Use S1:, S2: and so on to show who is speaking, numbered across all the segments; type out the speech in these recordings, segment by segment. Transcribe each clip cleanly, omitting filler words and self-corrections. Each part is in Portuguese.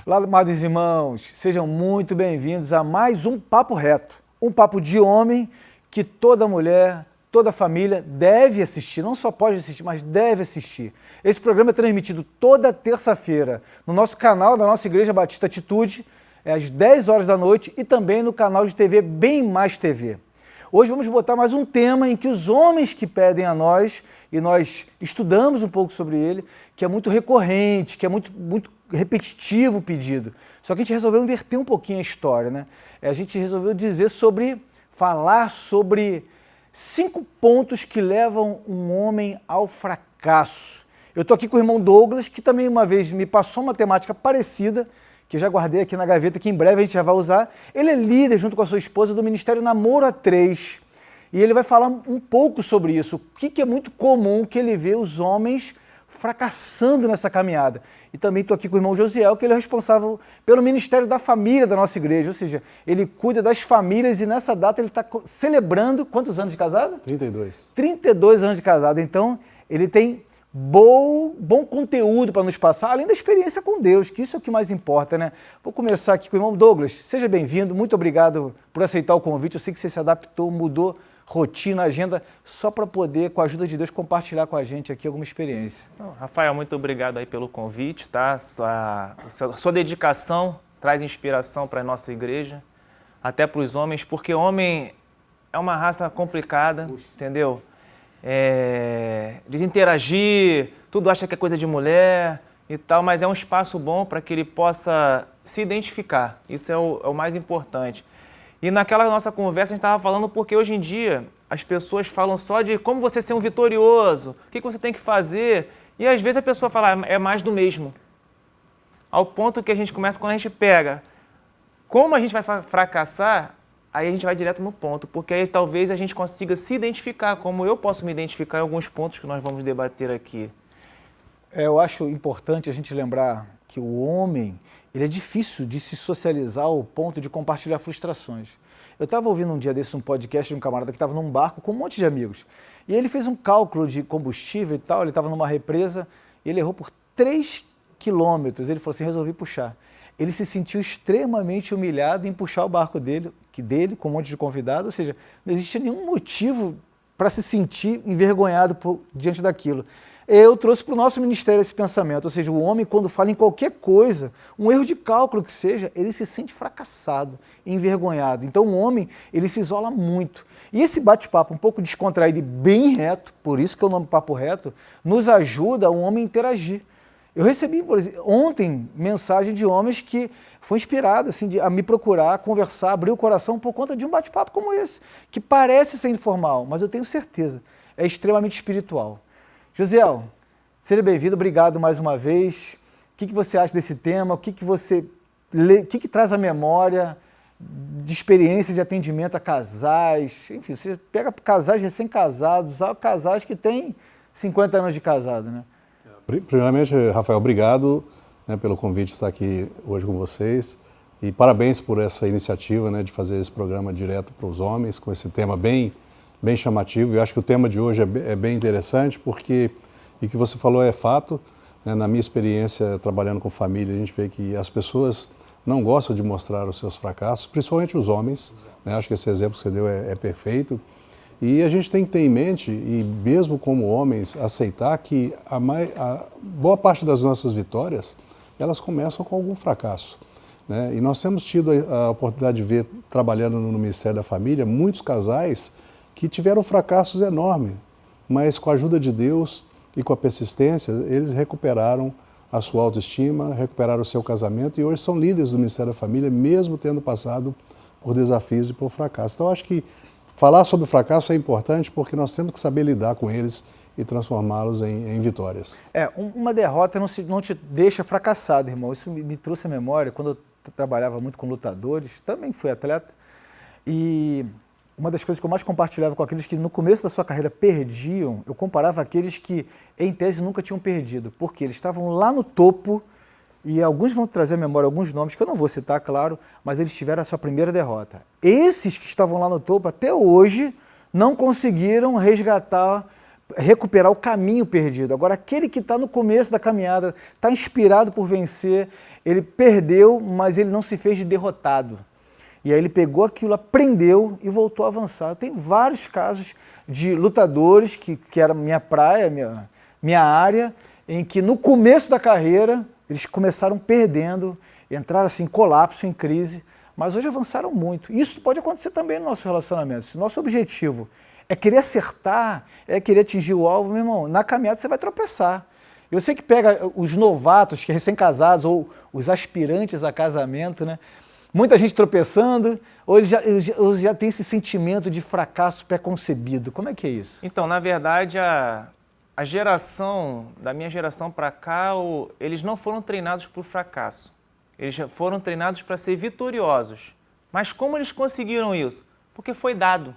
S1: Olá, amados irmãos, sejam muito bem-vindos a mais um Papo Reto, um papo de homem que toda mulher, toda família deve assistir, não só pode assistir, mas deve assistir. Esse programa é transmitido toda terça-feira no nosso canal da nossa Igreja Batista Atitude, às 10 horas da noite, e também no canal de TV Bem Mais TV. Hoje vamos botar mais um tema em que os homens que pedem a nós, e nós estudamos um pouco sobre ele, que é muito recorrente, que é muito repetitivo o pedido. Só que a gente resolveu inverter um pouquinho a história, né? A gente resolveu falar sobre 5 pontos que levam um homem ao fracasso. Eu estou aqui com o irmão Douglas, que também uma vez me passou uma temática parecida, que eu já guardei aqui na gaveta, que em breve a gente já vai usar. Ele é líder, junto com a sua esposa, do Ministério Namoro a 3. E ele vai falar um pouco sobre isso. O que é muito comum que ele vê os homens fracassando nessa caminhada. E também estou aqui com o irmão Josiel, que ele é responsável pelo Ministério da Família da nossa igreja, ou seja, ele cuida das famílias e nessa data ele está celebrando quantos anos de casado?
S2: 32.
S1: 32 anos de casado, então ele tem bom conteúdo para nos passar, além da experiência com Deus, que isso é o que mais importa, né? Vou começar aqui com o irmão Douglas, seja bem-vindo, muito obrigado por aceitar o convite, eu sei que você se adaptou, mudou rotina, agenda, só para poder, com a ajuda de Deus, compartilhar com a gente aqui alguma experiência.
S3: Rafael, muito obrigado aí pelo convite, tá? Sua dedicação traz inspiração para a nossa igreja, até para os homens, porque homem é uma raça complicada, entendeu? De interagir, tudo acha que é coisa de mulher e tal, mas é um espaço bom para que ele possa se identificar, isso é o mais importante. E naquela nossa conversa a gente estava falando porque hoje em dia as pessoas falam só de como você ser um vitorioso, o que você tem que fazer, e às vezes a pessoa fala, é mais do mesmo. Ao ponto que a gente começa, quando a gente pega como a gente vai fracassar, aí a gente vai direto no ponto, porque aí talvez a gente consiga se identificar, como eu posso me identificar em alguns pontos que nós vamos debater aqui.
S1: Eu acho importante a gente lembrar que o homem, ele é difícil de se socializar ao ponto de compartilhar frustrações. Eu estava ouvindo um dia desses um podcast de um camarada que estava num barco com um monte de amigos. E ele fez um cálculo de combustível e tal, ele estava numa represa, e ele errou por 3 quilômetros. Ele falou assim, resolvi puxar. Ele se sentiu extremamente humilhado em puxar o barco dele com um monte de convidado, ou seja, não existia nenhum motivo para se sentir envergonhado diante daquilo. Eu trouxe para o nosso ministério esse pensamento, ou seja, o homem quando fala em qualquer coisa, um erro de cálculo que seja, ele se sente fracassado, envergonhado. Então o homem, ele se isola muito. E esse bate-papo um pouco descontraído e bem reto, por isso que é o nome Papo Reto, nos ajuda o homem a interagir. Eu recebi, por exemplo, ontem, mensagem de homens que foi inspirado assim, a me procurar, a conversar, abrir o coração por conta de um bate-papo como esse, que parece ser informal, mas eu tenho certeza, é extremamente espiritual. Josiel, seja bem-vindo, obrigado mais uma vez. O que você acha desse tema? O que você lê, o que traz à memória de experiência de atendimento a casais? Enfim, você pega casais recém-casados, casais que têm 50 anos de casado, né?
S2: Primeiramente, Rafael, obrigado, né, pelo convite de estar aqui hoje com vocês e parabéns por essa iniciativa, né, de fazer esse programa direto para os homens com esse tema bem chamativo. Eu acho que o tema de hoje é bem interessante porque, e que você falou é fato, né, na minha experiência trabalhando com família, a gente vê que as pessoas não gostam de mostrar os seus fracassos, principalmente os homens, né, acho que esse exemplo que você deu é perfeito. E a gente tem que ter em mente, e mesmo como homens, aceitar que a boa parte das nossas vitórias, elas começam com algum fracasso, né? E nós temos tido a oportunidade de ver, trabalhando no Ministério da Família, muitos casais que tiveram fracassos enormes, mas com a ajuda de Deus e com a persistência, eles recuperaram a sua autoestima, recuperaram o seu casamento e hoje são líderes do Ministério da Família, mesmo tendo passado por desafios e por fracasso. Então, eu acho que falar sobre o fracasso é importante porque nós temos que saber lidar com eles e transformá-los em vitórias.
S1: Uma derrota não te deixa fracassado, irmão. Isso me trouxe à memória quando eu trabalhava muito com lutadores, também fui atleta, e uma das coisas que eu mais compartilhava com aqueles que no começo da sua carreira perdiam, eu comparava aqueles que, em tese, nunca tinham perdido, porque eles estavam lá no topo, e alguns vão trazer à memória alguns nomes que eu não vou citar, claro, mas eles tiveram a sua primeira derrota. Esses que estavam lá no topo, até hoje, não conseguiram resgatar recuperar o caminho perdido. Agora, aquele que está no começo da caminhada, está inspirado por vencer, ele perdeu, mas ele não se fez de derrotado. E aí ele pegou aquilo, aprendeu e voltou a avançar. Tem vários casos de lutadores, que era minha praia, minha área, em que no começo da carreira eles começaram perdendo, entraram assim em colapso, em crise, mas hoje avançaram muito. Isso pode acontecer também no nosso relacionamento. Se nosso objetivo é querer acertar, é querer atingir o alvo, meu irmão, na caminhada você vai tropeçar. Eu sei que pega os novatos, que recém-casados, ou os aspirantes a casamento, né? Muita gente tropeçando, ou eles já tem esse sentimento de fracasso pré-concebido. Como é que é isso?
S3: Então, na verdade, a geração, da minha geração para cá, eles não foram treinados por fracasso. Eles foram treinados para ser vitoriosos. Mas como eles conseguiram isso? Porque foi dado.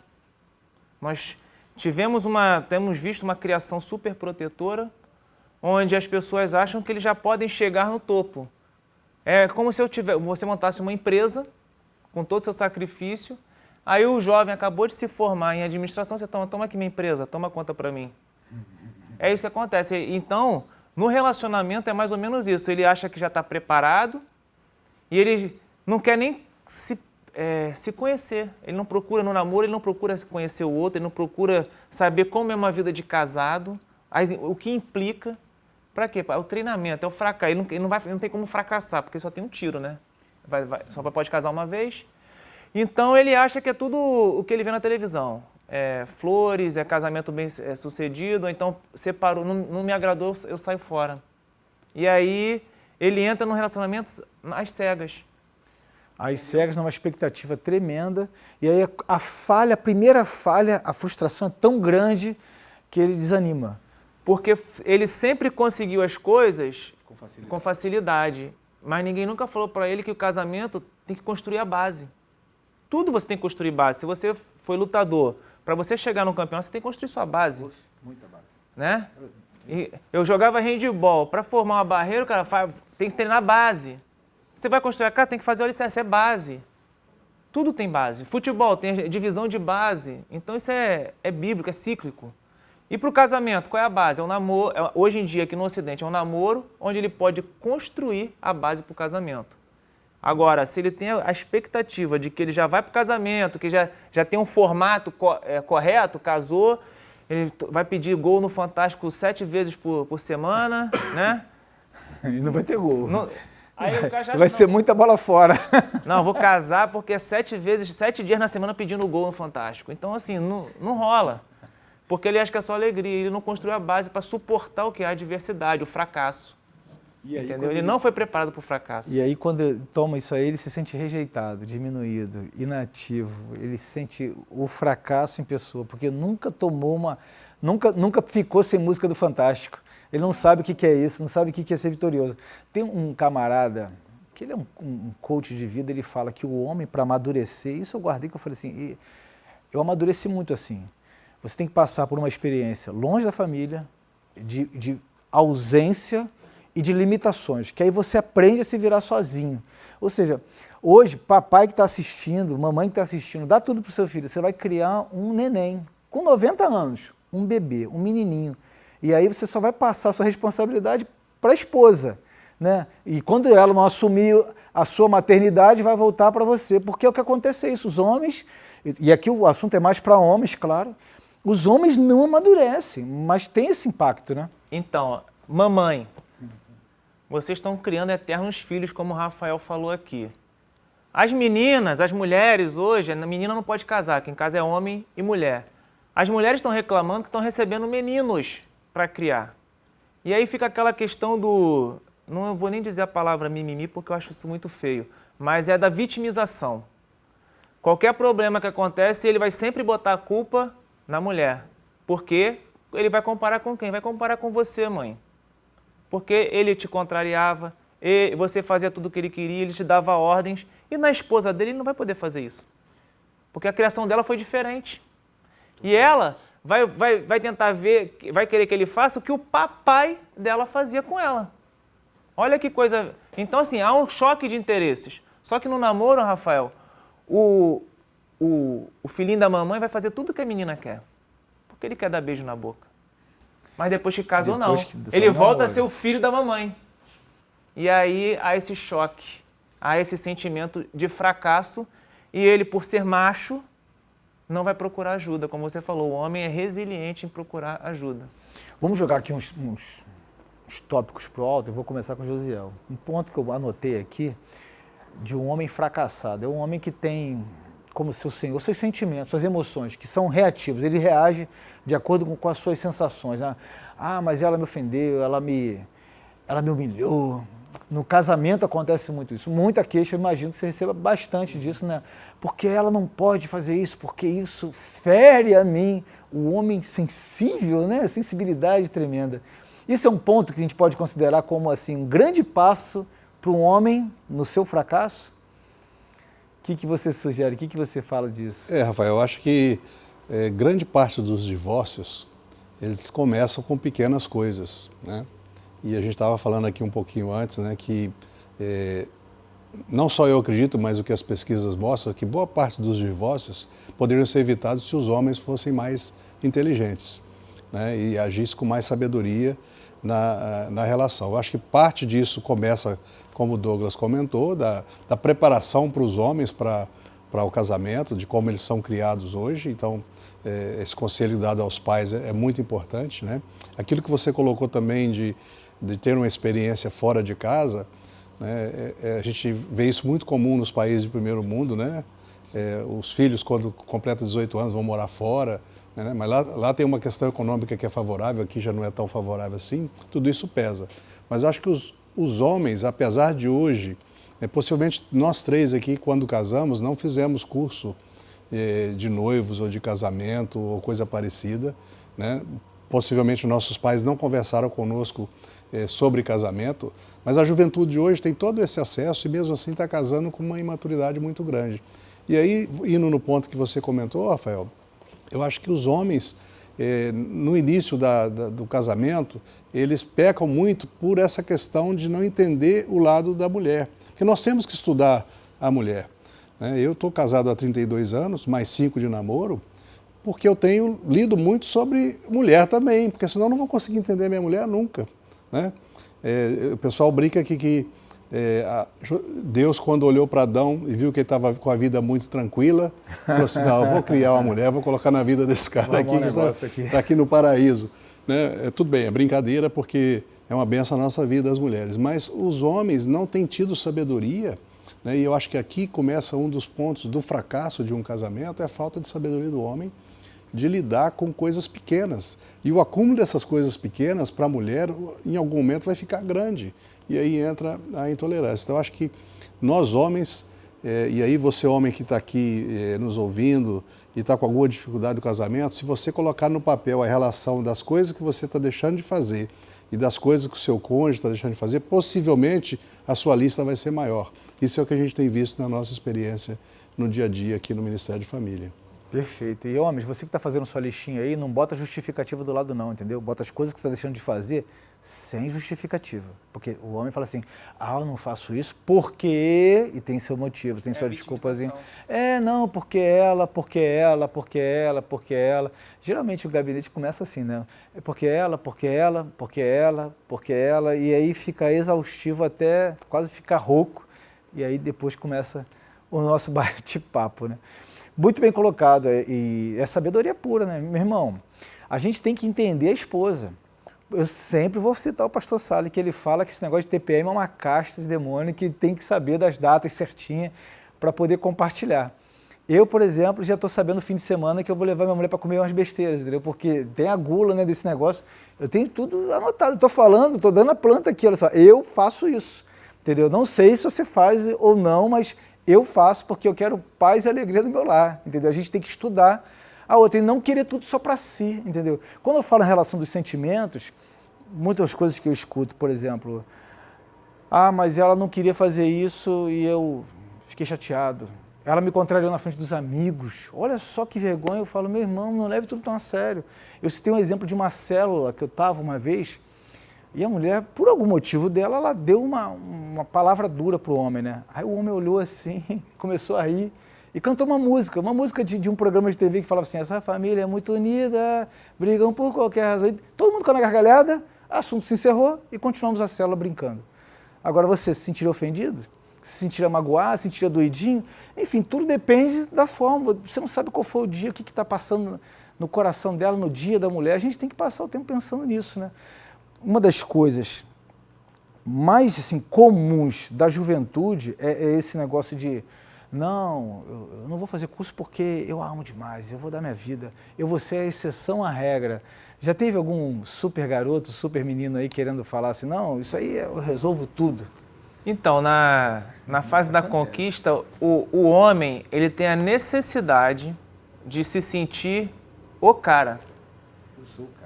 S3: Nós temos visto uma criação super protetora, onde as pessoas acham que eles já podem chegar no topo. É como se você montasse uma empresa com todo o seu sacrifício, aí o jovem acabou de se formar em administração, você toma aqui minha empresa, toma conta para mim. É isso que acontece. Então, no relacionamento é mais ou menos isso. Ele acha que já está preparado e ele não quer nem se conhecer. Ele não procura no namoro, ele não procura conhecer o outro, ele não procura saber como é uma vida de casado, o que implica. Para quê? É o treinamento, é o fracasso. Ele não tem como fracassar, porque só tem um tiro, né? Só pode casar uma vez. Então ele acha que é tudo o que ele vê na televisão. É flores, é casamento bem sucedido, ou então separou, não me agradou, eu saio fora. E aí ele entra num relacionamento às cegas.
S1: Às cegas, numa expectativa tremenda, e aí a primeira falha, a frustração é tão grande que ele desanima.
S3: Porque ele sempre conseguiu as coisas com facilidade, mas ninguém nunca falou para ele que o casamento tem que construir a base. Tudo você tem que construir base. Se você foi lutador, para você chegar no campeonato, você tem que construir sua base.
S1: Muita base.
S3: Né? E eu jogava handball, para formar uma barreira, o cara tem que treinar base. Você vai construir a casa, tem que fazer o alicerce, é base. Tudo tem base. Futebol tem divisão de base. Então isso é bíblico, é cíclico. E para o casamento, qual é a base? É um namoro, hoje em dia aqui no Ocidente é um namoro onde ele pode construir a base para o casamento. Agora, se ele tem a expectativa de que ele já vai para o casamento, que já tem um formato correto, casou, ele vai pedir gol no Fantástico 7 vezes por semana, né?
S1: E não vai ter gol.
S3: Aí o cara já
S1: vai ser muita bola fora.
S3: Não, vou casar porque é 7 dias na semana pedindo gol no Fantástico. Então, assim, não rola. Porque ele acha que é só alegria, ele não construiu a base para suportar o que é a adversidade, o fracasso. Entendeu? Ele não foi preparado para o fracasso.
S1: E aí, quando ele toma isso aí, ele se sente rejeitado, diminuído, inativo. Ele sente o fracasso em pessoa, porque nunca nunca ficou sem música do Fantástico. Ele não sabe o que é isso, não sabe o que é ser vitorioso. Tem um camarada, que ele é um coach de vida, ele fala que o homem, para amadurecer, isso eu guardei, que eu falei assim, eu amadureci muito assim. Você tem que passar por uma experiência longe da família, de ausência e de limitações, que aí você aprende a se virar sozinho. Ou seja, hoje, papai que está assistindo, mamãe que está assistindo, dá tudo para o seu filho, você vai criar um neném, com 90 anos, um bebê, um menininho. E aí você só vai passar a sua responsabilidade para a esposa, né? E quando ela não assumir a sua maternidade, vai voltar para você, porque é o que acontece é isso, os homens, e aqui o assunto é mais para homens, claro, os homens não amadurecem, mas tem esse impacto, né?
S3: Então, mamãe, vocês estão criando eternos filhos, como o Rafael falou aqui. As meninas, as mulheres hoje, a menina não pode casar, quem casa é homem e mulher. As mulheres estão reclamando que estão recebendo meninos para criar. E aí fica aquela questão não vou nem dizer a palavra mimimi, porque eu acho isso muito feio, mas é da vitimização. Qualquer problema que acontece, ele vai sempre botar a culpa na mulher. Porque ele vai comparar com quem? Vai comparar com você, mãe. Porque ele te contrariava, você fazia tudo o que ele queria, ele te dava ordens, e na esposa dele ele não vai poder fazer isso. Porque a criação dela foi diferente. E ela vai tentar ver, vai querer que ele faça o que o papai dela fazia com ela. Olha que coisa... Então, assim, há um choque de interesses. Só que no namoro, Rafael, o filhinho da mamãe vai fazer tudo o que a menina quer. Porque ele quer dar beijo na boca. Mas depois que casou, não.
S1: Depois que- só
S3: Ele volta a
S1: namoro.
S3: ser o filho da mamãe. E aí há esse choque, há esse sentimento de fracasso, e ele, por ser macho, não vai procurar ajuda. Como você falou, o homem é resiliente em procurar ajuda.
S1: Vamos jogar aqui uns tópicos pro alto. Eu vou começar com o Josiel. Um ponto que eu anotei aqui de um homem fracassado. É um homem que tem como seu senhor seus sentimentos, suas emoções, que são reativos. Ele reage de acordo com as suas sensações, né? Ah, mas ela me ofendeu, ela me humilhou. No casamento acontece muito isso. Muita queixa, eu imagino que você receba bastante disso, né? Porque ela não pode fazer isso, porque isso fere a mim. O homem sensível, né? Sensibilidade tremenda. Isso é um ponto que a gente pode considerar como assim, um grande passo para um homem no seu fracasso? O que você sugere? O que você fala disso?
S2: Rafael, eu acho que grande parte dos divórcios, eles começam com pequenas coisas, né? E a gente estava falando aqui um pouquinho antes, né, que não só eu acredito, mas o que as pesquisas mostram, que boa parte dos divórcios poderiam ser evitados se os homens fossem mais inteligentes, né, e agissem com mais sabedoria na relação. Eu acho que parte disso começa, como o Douglas comentou, da preparação para os homens para o casamento, de como eles são criados hoje. Então, esse conselho dado aos pais é muito importante, né? Aquilo que você colocou também de ter uma experiência fora de casa, né? A gente vê isso muito comum nos países de primeiro mundo, né? Os filhos, quando completam 18 anos, vão morar fora, né? Mas lá tem uma questão econômica que é favorável, aqui já não é tão favorável assim, tudo isso pesa. Mas eu acho que os homens, apesar de hoje, possivelmente nós três aqui, quando casamos, não fizemos curso de noivos ou de casamento ou coisa parecida, né? Possivelmente nossos pais não conversaram conosco sobre casamento, mas a juventude de hoje tem todo esse acesso e mesmo assim está casando com uma imaturidade muito grande. E aí, indo no ponto que você comentou, Rafael, eu acho que os homens, no início do casamento, eles pecam muito por essa questão de não entender o lado da mulher. Porque nós temos que estudar a mulher, né? Eu estou casado há 32 anos, mais 5 de namoro, porque eu tenho lido muito sobre mulher também, porque senão eu não vou conseguir entender minha mulher nunca, né? O pessoal brinca aqui que Deus, quando olhou para Adão e viu que ele estava com a vida muito tranquila, falou assim, não, eu vou criar uma mulher, vou colocar na vida desse cara aqui, que está aqui no paraíso, né? Tudo bem, é brincadeira, porque é uma benção a nossa vida, as mulheres, mas os homens não têm tido sabedoria, né? E eu acho que aqui começa um dos pontos do fracasso de um casamento, é a falta de sabedoria do homem de lidar com coisas pequenas. E o acúmulo dessas coisas pequenas para a mulher, em algum momento, vai ficar grande. E aí entra a intolerância. Então, eu acho que nós homens, e aí você homem que está aqui nos ouvindo e está com alguma dificuldade no casamento, se você colocar no papel a relação das coisas que você está deixando de fazer e das coisas que o seu cônjuge está deixando de fazer, possivelmente a sua lista vai ser maior. Isso é o que a gente tem visto na nossa experiência no dia a dia aqui no Ministério de Família.
S1: Perfeito. E homens, você que está fazendo sua listinha aí, não bota justificativa do lado não, entendeu? Bota as coisas que você está deixando de fazer sem justificativa. Porque o homem fala assim, eu não faço isso porque... E tem seu motivo, tem sua desculpazinha. Não, porque ela, porque ela, porque ela, porque ela. Geralmente o gabinete começa assim, né? É porque ela, porque ela, porque ela, porque ela. E aí fica exaustivo até quase ficar rouco. E aí depois começa o nosso bate-papo, né? Muito bem colocado, e é sabedoria pura, né? Meu irmão, a gente tem que entender a esposa. Eu sempre vou citar o pastor Sali, que ele fala que esse negócio de TPM é uma casta de demônio, que tem que saber das datas certinhas para poder compartilhar. Eu, por exemplo, já estou sabendo no fim de semana que eu vou levar minha mulher para comer umas besteiras, entendeu? Porque tem a gula, né, desse negócio. Eu tenho tudo anotado, estou falando, estou dando a planta aqui, olha só. Eu faço isso, entendeu? Não sei se você faz ou não, mas... eu faço porque eu quero paz e alegria do meu lar, entendeu? A gente tem que estudar a outra e não querer tudo só para si, entendeu? Quando eu falo em relação dos sentimentos, muitas coisas que eu escuto, por exemplo, mas ela não queria fazer isso e eu fiquei chateado. Ela me contrariou na frente dos amigos. Olha só que vergonha. Eu falo, meu irmão, não leve tudo tão a sério. Eu citei um exemplo de uma célula que eu estava uma vez. E a mulher, por algum motivo dela, ela deu uma palavra dura para o homem, né? Aí o homem olhou assim, começou a rir. e cantou uma música de um programa de TV que falava assim, essa família é muito unida, brigam por qualquer razão. Todo mundo com a gargalhada, assunto se encerrou e continuamos a célula brincando. Agora você se sentiria ofendido? Se sentiria magoado, se sentiria doidinho? Enfim, tudo depende da forma. Você não sabe qual foi o dia, o que está passando no coração dela, no dia da mulher. A gente tem que passar o tempo pensando nisso, né? Uma das coisas mais assim, comuns da juventude é esse negócio de não, eu não vou fazer curso porque eu amo demais, eu vou dar minha vida, eu vou ser a exceção à regra. Já teve algum super garoto, super menino aí querendo falar assim, não, isso aí eu resolvo tudo?
S3: Então, na fase da conquista, o homem ele tem a necessidade de se sentir o cara.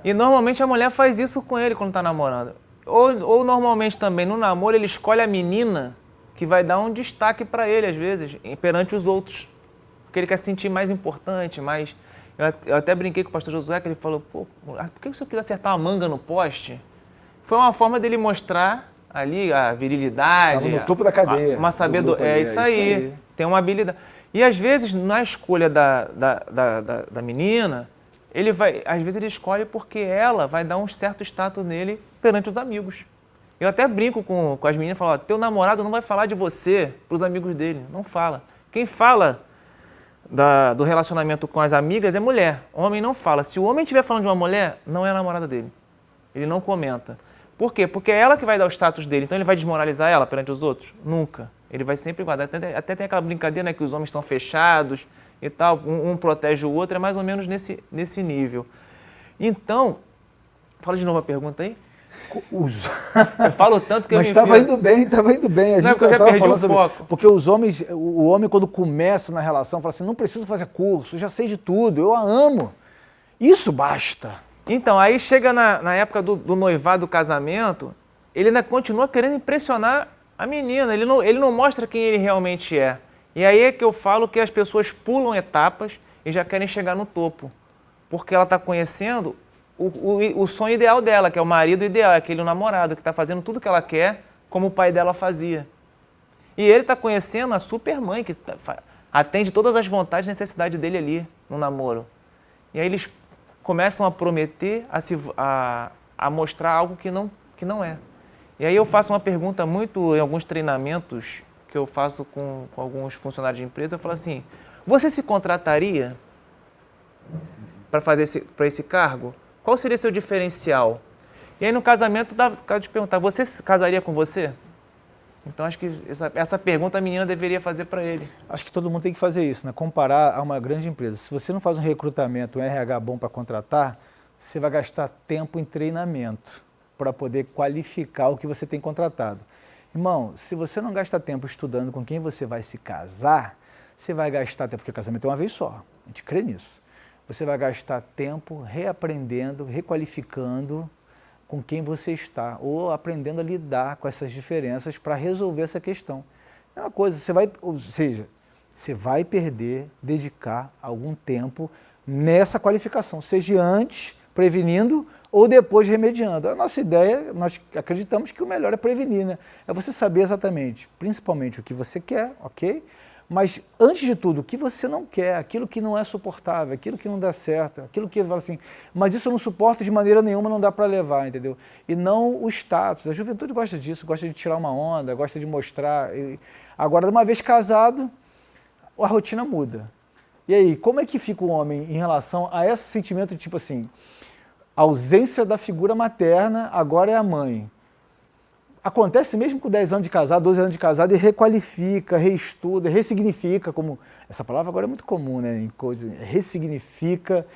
S3: E normalmente a mulher faz isso com ele quando está namorando. Ou normalmente também no namoro ele escolhe a menina que vai dar um destaque para ele, às vezes, perante os outros. Porque ele quer se sentir mais importante, mais... Eu até brinquei com o pastor Josué, que ele falou, pô, por que o senhor quis acertar a manga no poste? Foi uma forma dele mostrar ali a virilidade.
S1: Estava no topo da cadeia.
S3: Uma sabedoria. É isso aí. Tem uma habilidade. E às vezes, na escolha da menina, às vezes ele escolhe porque ela vai dar um certo status nele perante os amigos. Eu até brinco com as meninas e falo, teu namorado não vai falar de você para os amigos dele. Não fala. Quem fala do relacionamento com as amigas é mulher. Homem não fala. Se o homem estiver falando de uma mulher, não é a namorada dele. Ele não comenta. Por quê? Porque é ela que vai dar o status dele. Então ele vai desmoralizar ela perante os outros? Nunca. Ele vai sempre guardar. Até tem aquela brincadeira, né, que os homens são fechados e tal. Um protege o outro. É mais ou menos nesse nível. Então, fala de novo a pergunta aí. Eu falo tanto que
S1: mas
S3: eu me
S1: estava indo bem. A gente
S3: eu já perdi o foco.
S1: Porque os homens, o homem quando começa na relação, fala assim, não preciso fazer curso, já sei de tudo, eu a amo. Isso basta.
S3: Então, aí chega na época do noivado, do casamento, ele ainda continua querendo impressionar a menina, ele não mostra quem ele realmente é. E aí é que eu falo que as pessoas pulam etapas e já querem chegar no topo, porque ela está conhecendo o sonho ideal dela, que é o marido ideal, é aquele namorado que está fazendo tudo que ela quer, como o pai dela fazia. E ele está conhecendo a super mãe, que atende todas as vontades e necessidades dele ali no namoro. E aí eles começam a prometer, a mostrar algo que não é. E aí eu faço uma pergunta muito, em alguns treinamentos que eu faço com alguns funcionários de empresa, eu falo assim, você se contrataria para esse cargo? Qual seria seu diferencial? E aí no casamento, dá de perguntar, você se casaria com você? Então acho que essa pergunta a menina deveria fazer para ele.
S1: Acho que todo mundo tem que fazer isso, né? Comparar a uma grande empresa. Se você não faz um recrutamento, um RH bom para contratar, você vai gastar tempo em treinamento para poder qualificar o que você tem contratado. Irmão, se você não gasta tempo estudando com quem você vai se casar, você vai gastar tempo, porque o casamento é uma vez só, a gente crê nisso. Você vai gastar tempo reaprendendo, requalificando com quem você está, ou aprendendo a lidar com essas diferenças para resolver essa questão. É uma coisa, você vai dedicar algum tempo nessa qualificação, seja antes, prevenindo, ou depois remediando. A nossa ideia, nós acreditamos que o melhor é prevenir, né? É você saber exatamente, principalmente o que você quer, ok? Mas, antes de tudo, o que você não quer, aquilo que não é suportável, aquilo que não dá certo, aquilo que fala assim, mas isso eu não suporto de maneira nenhuma, não dá para levar, entendeu? E não o status. A juventude gosta disso, gosta de tirar uma onda, gosta de mostrar. Agora, uma vez casado, a rotina muda. E aí, como é que fica o homem em relação a esse sentimento de tipo assim, a ausência da figura materna, agora é a mãe? Acontece mesmo com 10 anos de casado, 12 anos de casado, e requalifica, reestuda, ressignifica, como essa palavra agora é muito comum, né, em coisas, ressignifica.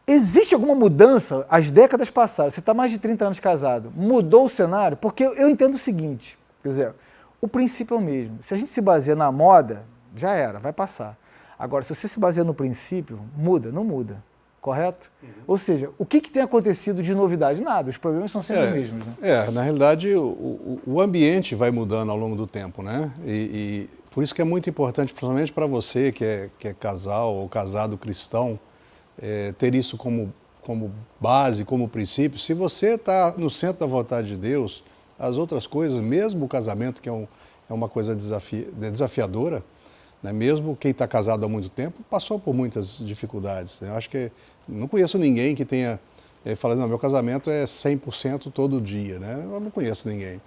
S1: Existe alguma mudança? As décadas passaram, você está mais de 30 anos casado, mudou o cenário? Porque eu entendo o seguinte, quer dizer, o princípio é o mesmo. Se a gente se baseia na moda, já era, vai passar. Agora, se você se baseia no princípio, muda, não muda. Correto? Ou seja, o que tem acontecido de novidade? Nada, os problemas são sempre os mesmos. Né?
S2: Na realidade, o ambiente vai mudando ao longo do tempo, né? E por isso que é muito importante, principalmente para você que é casal ou casado cristão, ter isso como base, como princípio. Se você está no centro da vontade de Deus, as outras coisas, mesmo o casamento, que é uma coisa desafiadora, né? Mesmo quem está casado há muito tempo passou por muitas dificuldades, né? Eu acho que não conheço ninguém que tenha falado, não, meu casamento é 100% todo dia, né? Eu não conheço ninguém.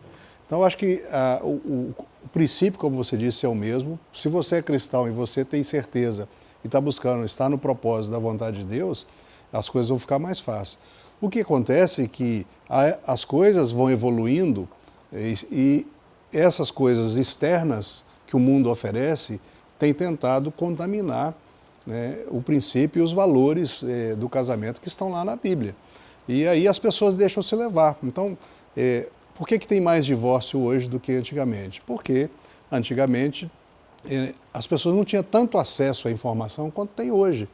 S2: Então, eu acho que o princípio, como você disse, é o mesmo. Se você é cristão e você tem certeza e está buscando estar no propósito da vontade de Deus, as coisas vão ficar mais fáceis. O que acontece é que as coisas vão evoluindo e essas coisas externas que o mundo oferece têm tentado contaminar, né, o princípio e os valores do casamento que estão lá na Bíblia. E aí as pessoas deixam se levar. Então, por que tem mais divórcio hoje do que antigamente? Porque antigamente as pessoas não tinham tanto acesso à informação quanto tem hoje.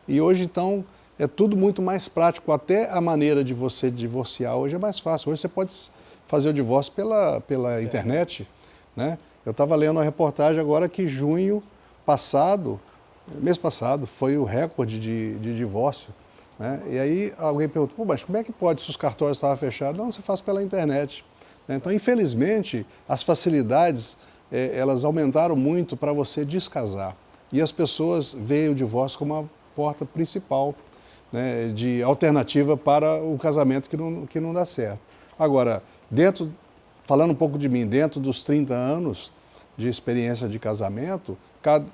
S2: E hoje, então, é tudo muito mais prático. Até a maneira de você divorciar hoje é mais fácil. Hoje você pode fazer o divórcio pela internet, né? Eu estava lendo uma reportagem agora que junho passado, mês passado, foi o recorde de divórcio, né? E aí alguém perguntou, pô, mas como é que pode se os cartórios estavam fechados? Não, você faz pela internet. Então, infelizmente, as facilidades, elas aumentaram muito para você descasar. E as pessoas veem o divórcio como a porta principal, né, de alternativa para o casamento que não dá certo. Agora, falando um pouco de mim, dentro dos 30 anos de experiência de casamento,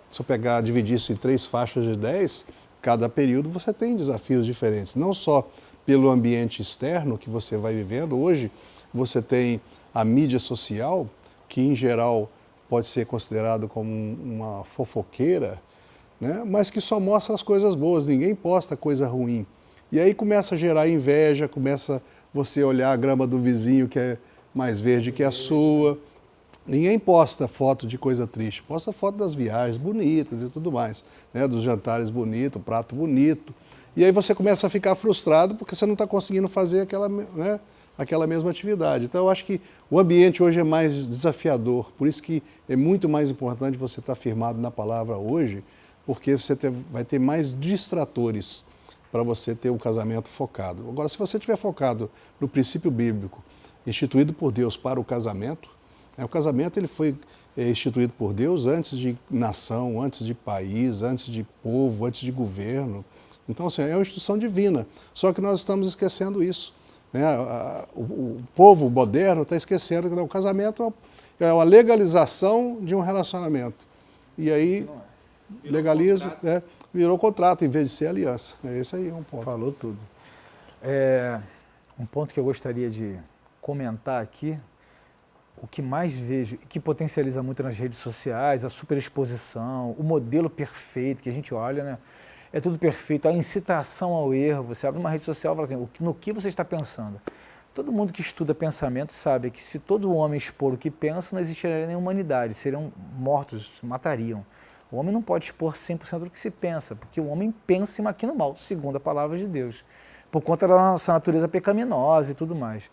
S2: se eu dividir isso em 3 faixas de 10, cada período você tem desafios diferentes, não só pelo ambiente externo que você vai vivendo. Hoje você tem a mídia social, que em geral pode ser considerado como uma fofoqueira, né? Mas que só mostra as coisas boas, ninguém posta coisa ruim. E aí começa a gerar inveja, começa você olhar a grama do vizinho que é mais verde que a sua. Ninguém posta foto de coisa triste, posta foto das viagens bonitas e tudo mais, né? Dos jantares bonitos, prato bonito. E aí você começa a ficar frustrado porque você não está conseguindo fazer aquela mesma atividade. Então, eu acho que o ambiente hoje é mais desafiador, por isso que é muito mais importante você estar firmado na palavra hoje, porque você vai ter mais distratores para você ter o casamento focado. Agora, se você estiver focado no princípio bíblico, instituído por Deus para o casamento, o casamento ele foi instituído por Deus antes de nação, antes de país, antes de povo, antes de governo. Então, assim, é uma instituição divina, só que nós estamos esquecendo isso, né? O povo moderno está esquecendo que o casamento é uma legalização de um relacionamento. E aí legaliza, virou contrato em vez de ser aliança. Esse aí é um ponto.
S1: Falou tudo. Um ponto que eu gostaria de comentar aqui, o que mais vejo e que potencializa muito nas redes sociais, a superexposição, o modelo perfeito que a gente olha, né? É tudo perfeito, a incitação ao erro. Você abre uma rede social e fala assim, no que você está pensando? Todo mundo que estuda pensamento sabe que se todo homem expor o que pensa, não existiria nem humanidade, seriam mortos, se matariam. O homem não pode expor 100% do que se pensa, porque o homem pensa e maquina o mal, segundo a palavra de Deus, por conta da nossa natureza pecaminosa e tudo mais.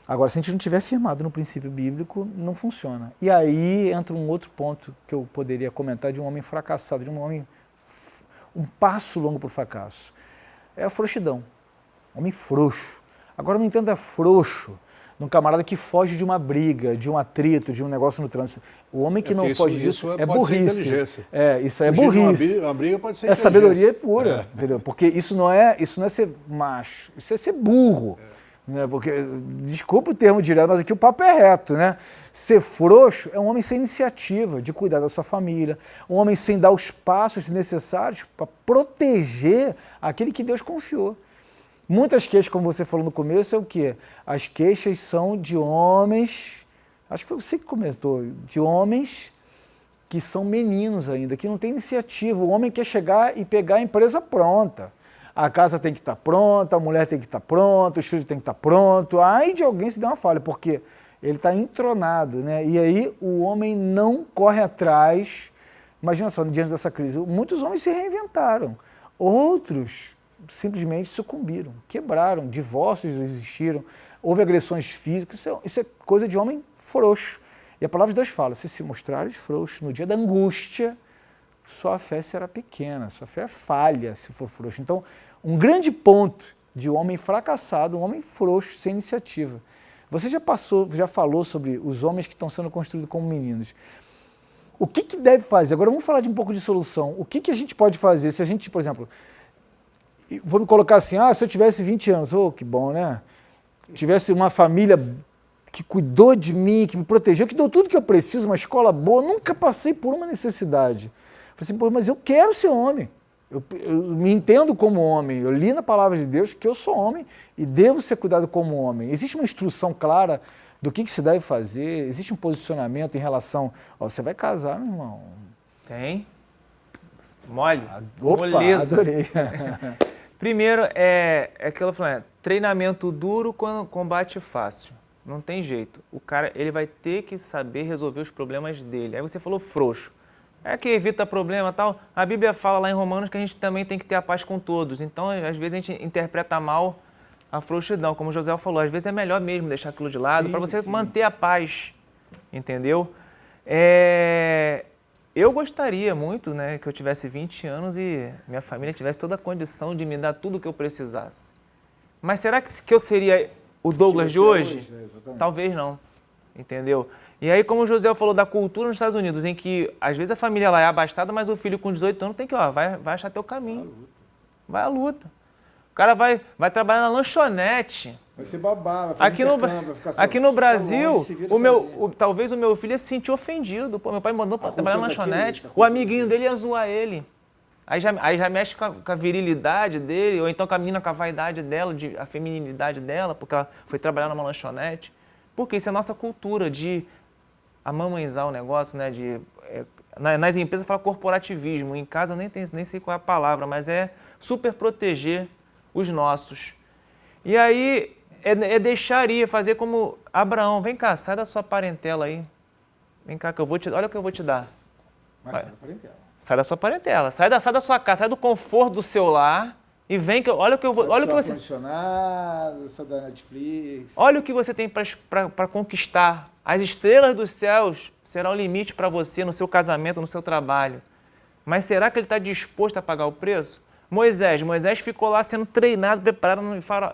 S1: Agora, se a gente não estiver firmado no princípio bíblico, não funciona. E aí entra um outro ponto que eu poderia comentar de um homem fracassado, de um homem, um passo longo para o fracasso. É a frouxidão, homem frouxo. Agora, eu não entendo frouxo num camarada que foge de uma briga, de um atrito, de um negócio no trânsito. O homem que não foge disso é burrice.
S2: Ser inteligência.
S1: Isso é burrice.
S2: Uma briga pode ser
S1: inteligência. É sabedoria pura, entendeu? Porque isso não é ser macho, isso é ser burro. Né? Porque, desculpa o termo direto, mas aqui o papo é reto, né? Ser frouxo é um homem sem iniciativa de cuidar da sua família, um homem sem dar os passos necessários para proteger aquele que Deus confiou. Muitas queixas, como você falou no começo, é o quê? As queixas são de homens, acho que foi você que comentou, de homens que são meninos ainda, que não têm iniciativa. O homem quer chegar e pegar a empresa pronta. A casa tem que estar pronta, a mulher tem que estar pronta, os filhos têm que estar prontos. Ai de alguém se der uma falha, porque ele está entronado, né? E aí o homem não corre atrás. Imagina só, diante dessa crise, muitos homens se reinventaram. Outros simplesmente sucumbiram, quebraram, divórcios existiram, houve agressões físicas, isso é coisa de homem frouxo. E a palavra de Deus fala, se mostrares frouxo no dia da angústia, sua fé será pequena, sua fé é falha se for frouxo. Então, um grande ponto de um homem fracassado, um homem frouxo, sem iniciativa. Você já falou sobre os homens que estão sendo construídos como meninos. O que deve fazer? Agora vamos falar de um pouco de solução. O que a gente pode fazer se a gente, por exemplo, vou me colocar assim, se eu tivesse 20 anos, que bom, né? Tivesse uma família que cuidou de mim, que me protegeu, que deu tudo que eu preciso, uma escola boa, nunca passei por uma necessidade. Falei assim, mas eu quero ser homem. Eu me entendo como homem, eu li na palavra de Deus que eu sou homem e devo ser cuidado como homem. Existe uma instrução clara do que se deve fazer? Existe um posicionamento em relação... você vai casar, meu irmão.
S3: Tem. Mole.
S1: Opa,
S3: moleza.
S1: Adorei.
S3: Primeiro, aquilo falando, treinamento duro quando combate fácil. Não tem jeito. O cara, ele vai ter que saber resolver os problemas dele. Aí você falou frouxo. Que evita problema e tal. A Bíblia fala lá em Romanos que a gente também tem que ter a paz com todos. Então, às vezes, a gente interpreta mal a frouxidão. Como o José falou, às vezes é melhor mesmo deixar aquilo de lado para você manter a paz. Entendeu? Eu gostaria muito, né, que eu tivesse 20 anos e minha família tivesse toda a condição de me dar tudo o que eu precisasse. Mas será que eu seria o Douglas de hoje? Talvez não, entendeu? E aí, como o José falou da cultura nos Estados Unidos, em que às vezes a família lá é abastada, mas o filho com 18 anos tem que, vai achar teu caminho. Vai à luta. O cara vai trabalhar na lanchonete.
S1: Vai ser babá, vai
S3: aqui no Brasil, talvez o meu filho ia se sentir ofendido. Pô, meu pai mandou para trabalhar na lanchonete, o amiguinho dele ia zoar ele. Aí já mexe com a virilidade dele, ou então com a menina, com a vaidade dela, a feminilidade dela, porque ela foi trabalhar numa lanchonete. Porque isso é a nossa cultura de amamãezar o negócio, né? Nas empresas fala corporativismo, em casa eu nem sei qual é a palavra, mas é super proteger os nossos. E aí deixaria fazer como Abraão, vem cá, sai da sua parentela aí, vem cá que olha o que eu vou te dar.
S1: Mas sai da parentela.
S3: Sai da sua parentela, sai da sua casa, sai do conforto do seu lar e vem que olha o que eu vou, olha o que você
S1: sai da Netflix.
S3: Olha o que você tem para conquistar. As estrelas dos céus serão o limite para você no seu casamento, no seu trabalho. Mas será que ele está disposto a pagar o preço? Moisés ficou lá sendo treinado, preparado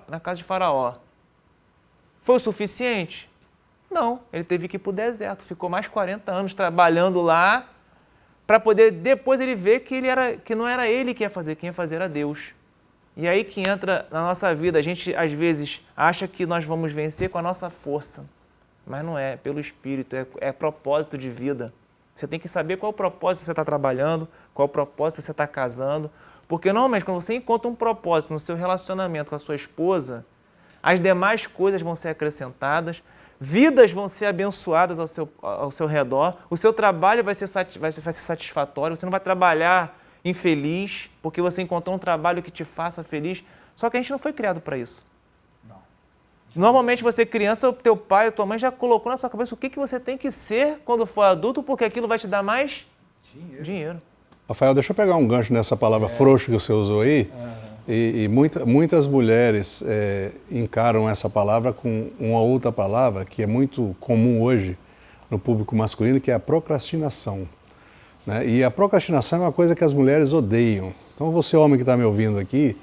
S3: na casa de Faraó. Foi o suficiente? Não, ele teve que ir para o deserto, ficou mais 40 anos trabalhando lá para poder depois ele ver que não era ele que ia fazer, quem ia fazer era Deus. E aí que entra na nossa vida, a gente às vezes acha que nós vamos vencer com a nossa força, mas não é, pelo Espírito, é propósito de vida. Você tem que saber qual é o propósito que você está trabalhando, qual é o propósito que você está casando, porque normalmente quando você encontra um propósito no seu relacionamento com a sua esposa, as demais coisas vão ser acrescentadas, vidas vão ser abençoadas ao seu redor, o seu trabalho vai ser satisfatório, você não vai trabalhar infeliz, porque você encontrou um trabalho que te faça feliz. Só que a gente não foi criado para isso. Não. Normalmente você criança, o teu pai, a tua mãe já colocou na sua cabeça o que você tem que ser quando for adulto, porque aquilo vai te dar mais dinheiro.
S2: Rafael, deixa eu pegar um gancho nessa palavra frouxo que você usou aí. E muitas mulheres encaram essa palavra com uma outra palavra que é muito comum hoje no público masculino, que é a procrastinação. Né? E a procrastinação é uma coisa que as mulheres odeiam. Então você, homem que está me ouvindo aqui,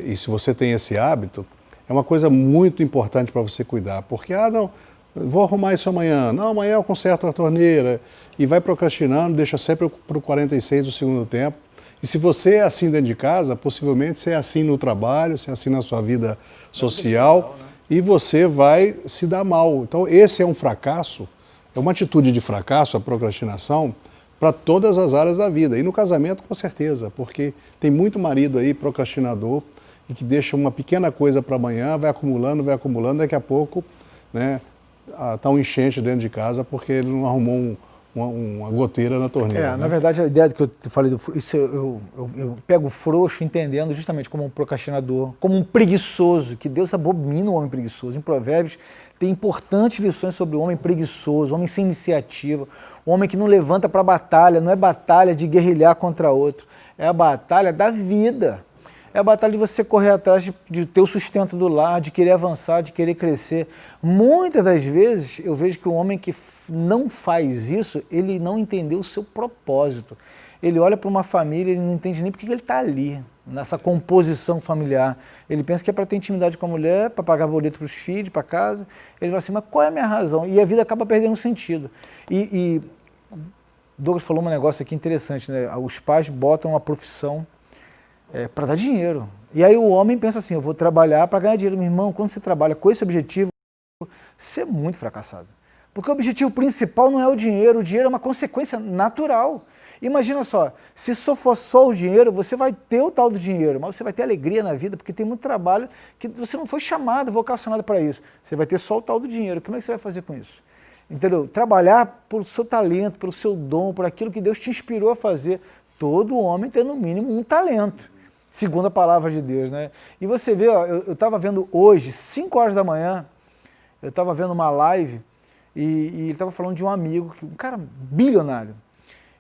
S2: e se você tem esse hábito, é uma coisa muito importante para você cuidar. Porque, não, vou arrumar isso amanhã. Não, amanhã eu conserto a torneira. E vai procrastinando, deixa sempre para o 46 do segundo tempo. E se você é assim dentro de casa, possivelmente você é assim no trabalho, você é assim na sua vida social, e você vai se dar mal. Então esse é um fracasso, é uma atitude de fracasso, a procrastinação, para todas as áreas da vida. E no casamento, com certeza, porque tem muito marido aí procrastinador e que deixa uma pequena coisa para amanhã, vai acumulando, daqui a pouco, né, tá um enchente dentro de casa porque ele não arrumou uma goteira na torneira. Né?
S1: Na verdade, a ideia que eu falei, isso eu pego o frouxo entendendo justamente como um procrastinador, como um preguiçoso, que Deus abomina o homem preguiçoso. Em Provérbios tem importantes lições sobre o homem preguiçoso, o homem sem iniciativa, o homem que não levanta para a batalha, não é batalha de guerrilhar contra outro, é a batalha da vida. É a batalha de você correr atrás de ter o sustento do lar, de querer avançar, de querer crescer. Muitas das vezes eu vejo que o homem que não faz isso, ele não entendeu o seu propósito. Ele olha para uma família, ele não entende nem porque ele está ali, nessa composição familiar. Ele pensa que é para ter intimidade com a mulher, para pagar boleto para os filhos, para casa. Ele fala assim, mas qual é a minha razão? E a vida acaba perdendo sentido. Douglas falou um negócio aqui interessante, né? Os pais botam uma profissão para dar dinheiro. E aí o homem pensa assim, eu vou trabalhar para ganhar dinheiro. Meu irmão, quando você trabalha com esse objetivo, você é muito fracassado. Porque o objetivo principal não é o dinheiro é uma consequência natural. Imagina só, se só for só o dinheiro, você vai ter o tal do dinheiro, mas você vai ter alegria na vida, porque tem muito trabalho que você não foi chamado, vocacionado para isso. Você vai ter só o tal do dinheiro. Como é que você vai fazer com isso? Entendeu? Trabalhar pelo seu talento, pelo seu dom, por aquilo que Deus te inspirou a fazer. Todo homem tem no mínimo um talento, segundo a palavra de Deus, né? E você vê, ó, eu estava vendo hoje, 5 horas da manhã, eu estava vendo uma live e ele estava falando de um amigo, um cara bilionário.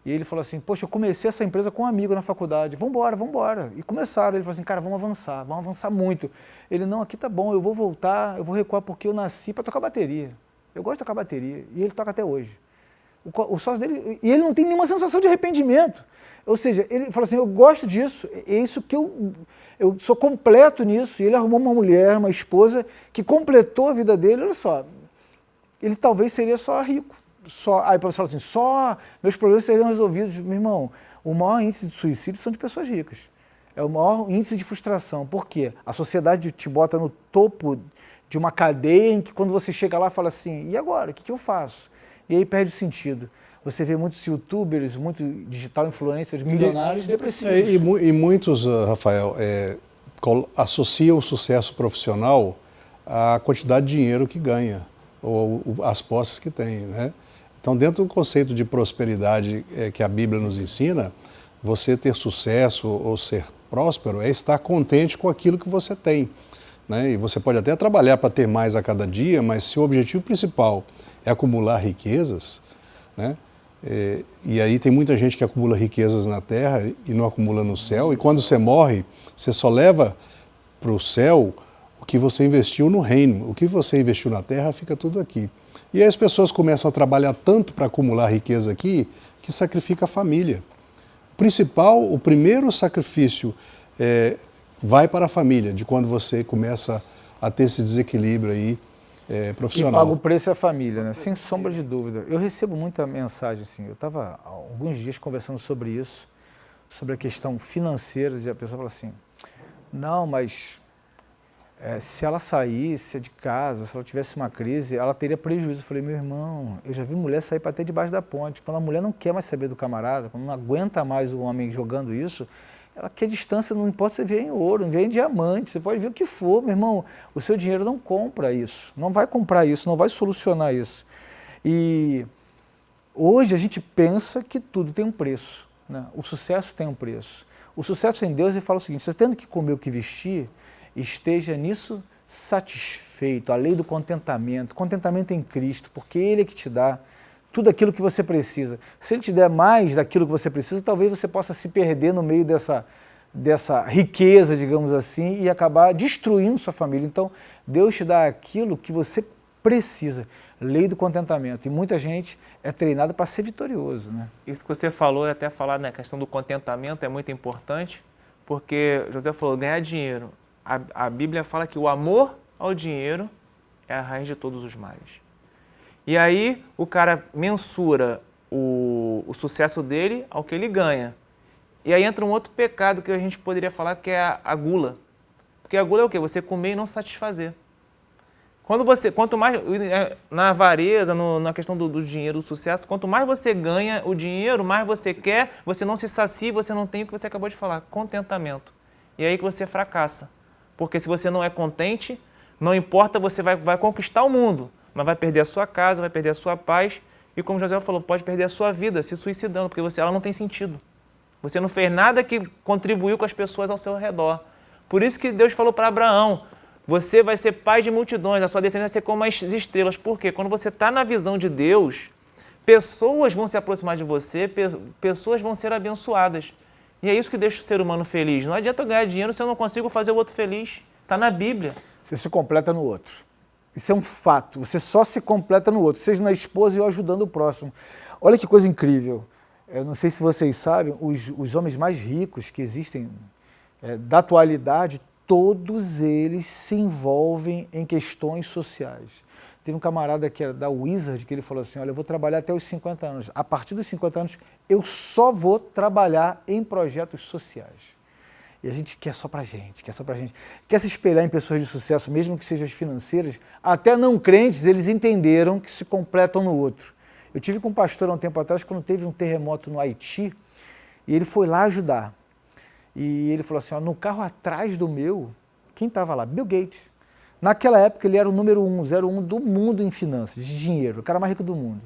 S1: E ele falou assim, poxa, eu comecei essa empresa com um amigo na faculdade, vamos embora. E começaram, ele falou assim, cara, vamos avançar muito. Ele, não, aqui tá bom, eu vou voltar, eu vou recuar porque eu nasci para tocar bateria. Eu gosto de tocar bateria, e ele toca até hoje. O sócio dele, e ele não tem nenhuma sensação de arrependimento. Ou seja, ele falou assim, eu gosto disso, é isso que eu sou completo nisso. E ele arrumou uma mulher, uma esposa, que completou a vida dele, olha só, ele talvez seria só rico. Aí você fala assim, só meus problemas seriam resolvidos. Meu irmão, o maior índice de suicídio são de pessoas ricas. É o maior índice de frustração. Por quê? A sociedade te bota no topo de uma cadeia em que quando você chega lá fala assim, e agora? O que eu faço? E aí perde o sentido. Você vê muitos youtubers, muitos digital influencers, milionários depressivos.
S2: E muitos, Rafael, associam o sucesso profissional à quantidade de dinheiro que ganha, ou as posses que tem, né? Então, dentro do conceito de prosperidade que a Bíblia nos ensina, você ter sucesso ou ser próspero é estar contente com aquilo que você tem, né? E você pode até trabalhar para ter mais a cada dia, mas se o objetivo principal é acumular riquezas, né? E aí tem muita gente que acumula riquezas na terra e não acumula no céu, e quando você morre, você só leva para o céu o que você investiu no reino, o que você investiu na terra fica tudo aqui. E aí as pessoas começam a trabalhar tanto para acumular riqueza aqui, que sacrifica a família. O primeiro sacrifício vai para a família, de quando você começa a ter esse desequilíbrio aí profissional.
S1: E paga o preço é a família, né? Sem sombra de dúvida. Eu recebo muita mensagem, assim, eu estava há alguns dias conversando sobre isso, sobre a questão financeira, de a pessoa fala assim, não, mas se ela saísse de casa, se ela tivesse uma crise, ela teria prejuízo. Eu falei, meu irmão, eu já vi mulher sair para até debaixo da ponte. Quando a mulher não quer mais saber do camarada, quando não aguenta mais o homem jogando isso, ela quer distância, não importa se você vier em ouro, não vier em diamante, você pode ver o que for, meu irmão, o seu dinheiro não compra isso, não vai comprar isso, não vai solucionar isso. E hoje a gente pensa que tudo tem um preço, né? O sucesso tem um preço. O sucesso em Deus, ele fala o seguinte, você tendo que comer o que vestir, esteja nisso satisfeito, a lei do contentamento em Cristo, porque Ele é que te dá tudo aquilo que você precisa. Se Ele te der mais daquilo que você precisa, talvez você possa se perder no meio dessa riqueza, digamos assim, e acabar destruindo sua família. Então, Deus te dá aquilo que você precisa, lei do contentamento. E muita gente é treinada para ser vitorioso, né?
S3: Isso que você falou, até falar na questão do contentamento, é muito importante, porque José falou, ganhar dinheiro. A Bíblia fala que o amor ao dinheiro é a raiz de todos os males. E aí o cara mensura o sucesso dele ao que ele ganha. E aí entra um outro pecado que a gente poderia falar que é a gula. Porque a gula é o quê? Você comer e não satisfazer. Quanto mais, na avareza, na questão do dinheiro, do sucesso, quanto mais você ganha o dinheiro, mais você quer, você não se sacia, você não tem o que você acabou de falar, contentamento. E aí que você fracassa. Porque se você não é contente, não importa, você vai conquistar o mundo, mas vai perder a sua casa, vai perder a sua paz. E como José falou, pode perder a sua vida se suicidando, porque ela não tem sentido. Você não fez nada que contribuiu com as pessoas ao seu redor. Por isso que Deus falou para Abraão, você vai ser pai de multidões, a sua descendência vai ser como as estrelas. Por quê? Quando você está na visão de Deus, pessoas vão se aproximar de você, pessoas vão ser abençoadas. E é isso que deixa o ser humano feliz. Não adianta eu ganhar dinheiro se eu não consigo fazer o outro feliz. Está na Bíblia.
S1: Você se completa no outro. Isso é um fato. Você só se completa no outro, seja na esposa e eu ajudando o próximo. Olha que coisa incrível. Eu não sei se vocês sabem, os homens mais ricos que existem da atualidade, todos eles se envolvem em questões sociais. Teve um camarada que era da Wizard, que ele falou assim, olha, eu vou trabalhar até os 50 anos. A partir dos 50 anos, eu só vou trabalhar em projetos sociais. E a gente quer só pra gente, quer só pra gente. Quer se espelhar em pessoas de sucesso, mesmo que sejam as financeiras, até não crentes, eles entenderam que se completam no outro. Eu tive com um pastor há um tempo atrás, quando teve um terremoto no Haiti, e ele foi lá ajudar. E ele falou assim, ó, no carro atrás do meu, quem estava lá? Bill Gates. Naquela época ele era o número 01 do mundo em finanças, de dinheiro, o cara mais rico do mundo.